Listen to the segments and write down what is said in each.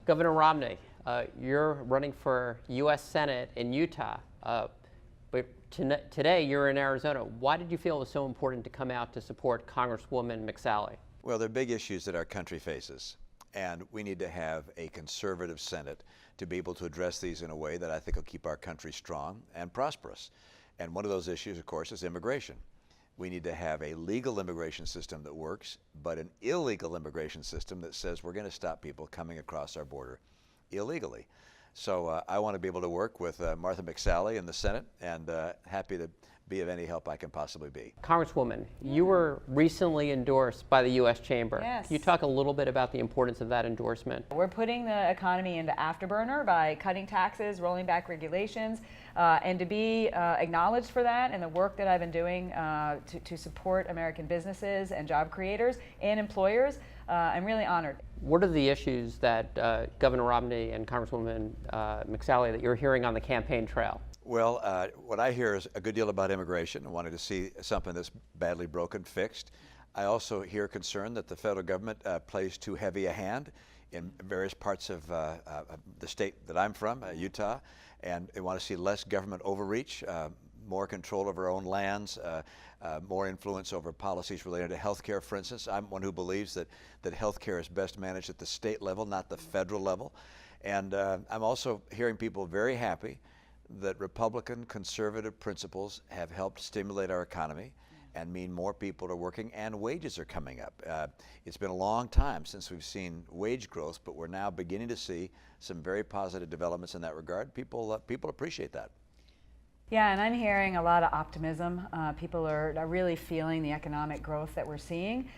Governor Romney, you're running for U.S. Senate in Utah, but today you're in Arizona. Why did you feel it was so important to come out to support Congresswoman McSally? Well, there are big issues that our country faces, and we need to have a conservative Senate to be able to address these in a way that I think will keep our country strong and prosperous. And one of those issues, of course, is immigration. We need to have a legal immigration system that works, but an illegal immigration system that says we're going to stop people coming across our border illegally. So I want to be able to work with Martha McSally in the Senate, and happy to be of any help I can possibly be. Congresswoman, you were recently endorsed by the U.S. Chamber. Yes. Can you talk a little bit about the importance of that endorsement? We're putting the economy into afterburner by cutting taxes, rolling back regulations, and to be acknowledged for that and the work that I've been doing to support American businesses and job creators and employers, I'm really honored. What are the issues that Governor Romney and Congresswoman McSally that you're hearing on the campaign trail? Well, what I hear is a good deal about immigration and wanting to see something that's badly broken fixed. I also hear concern that the federal government plays too heavy a hand in various parts of the state that I'm from, Utah, and they want to see less government overreach, more control over our own lands, more influence over policies related to health care, for instance. I'm one who believes that health care is best managed at the state level, not the federal level. And I'm also hearing people very happy that Republican conservative principles have helped stimulate our economy and mean more people are working and wages are coming up. It's been a long time since we've seen wage growth, but we're now beginning to see some very positive developments in that regard. People appreciate that. Yeah, and I'm hearing a lot of optimism. People are really feeling the economic growth that we're seeing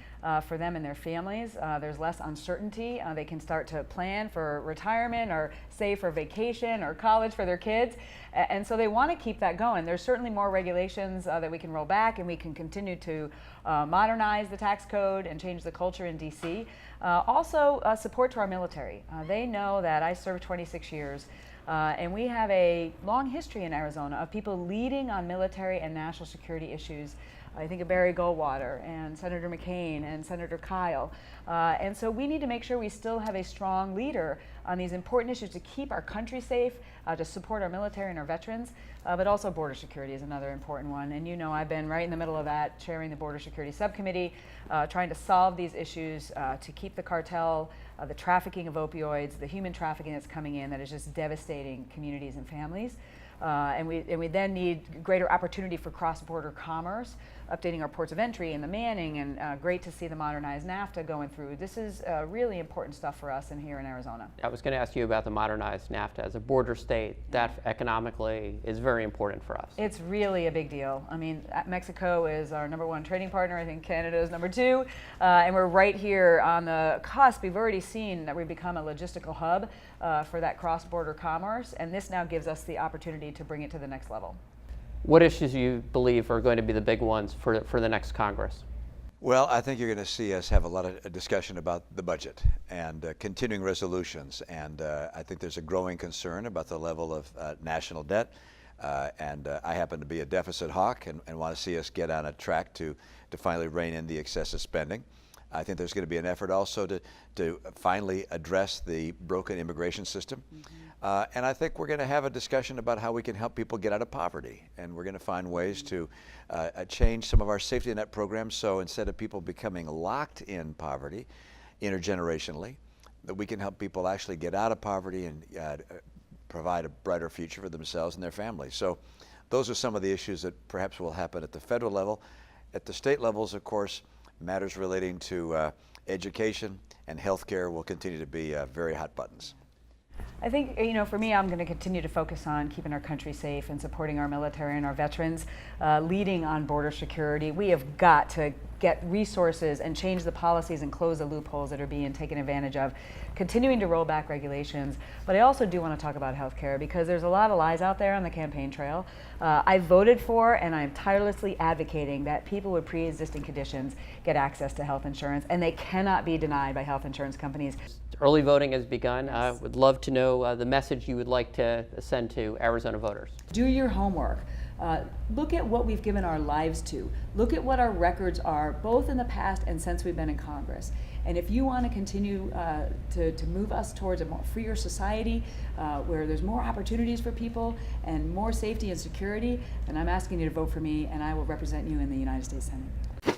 for them and their families. There's less uncertainty. They can start to plan for retirement or save for vacation or college for their kids. And so they want to keep that going. There's certainly more regulations that we can roll back, and we can continue to modernize the tax code and change the culture in DC. Also, support to our military. They know that I served 26 years. And we have a long history in Arizona of people leading on military and national security issues. I think of Barry Goldwater and Senator McCain and Senator Kyle. And so we need to make sure we still have a strong leader on these important issues to keep our country safe, to support our military and our veterans, but also border security is another important one. And you know, I've been right in the middle of that, chairing the Border Security Subcommittee, trying to solve these issues to keep the cartel, the trafficking of opioids, the human trafficking that's coming in that is just devastating communities and families. And we then need greater opportunity for cross-border commerce, updating our ports of entry and the manning, and great to see the modernized NAFTA going through. This is really important stuff for us here in Arizona. I was going to ask you about the modernized NAFTA. As a border state, that economically is very important for us. It's really a big deal. I mean, Mexico is our #1 trading partner. I think Canada is #2. And we're right here on the cusp. We've already seen that we've become a logistical hub for that cross-border commerce, and this now gives us the opportunity to bring it to the next level. What issues do you believe are going to be the big ones for the next Congress? Well, I think you're going to see us have a lot of discussion about the budget and continuing resolutions. And I think there's a growing concern about the level of national debt. And I happen to be a deficit hawk and want to see us get on a track to finally rein in the excessive spending. I think there's going to be an effort also to finally address the broken immigration system. And I think we're going to have a discussion about how we can help people get out of poverty. And we're going to find ways to change some of our safety net programs, so instead of people becoming locked in poverty intergenerationally, that we can help people actually get out of poverty and provide a brighter future for themselves and their families. So those are some of the issues that perhaps will happen at the federal level. At the state levels, of course, matters relating to education and health care will continue to be very hot buttons. I think, you know, for me, I'm going to continue to focus on keeping our country safe and supporting our military and our veterans, leading on border security. We have got to get resources and change the policies and close the loopholes that are being taken advantage of, continuing to roll back regulations. But I also do want to talk about health care, because there's a lot of lies out there on the campaign trail. I voted for, and I'm tirelessly advocating that people with pre-existing conditions get access to health insurance, and they cannot be denied by health insurance companies. Early voting has begun. I would love to know the message you would like to send to Arizona voters. Do your homework. Look at what we've given our lives to. Look at what our records are, both in the past and since we've been in Congress. And if you want to continue to move us towards a more freer society where there's more opportunities for people and more safety and security, then I'm asking you to vote for me, and I will represent you in the United States Senate.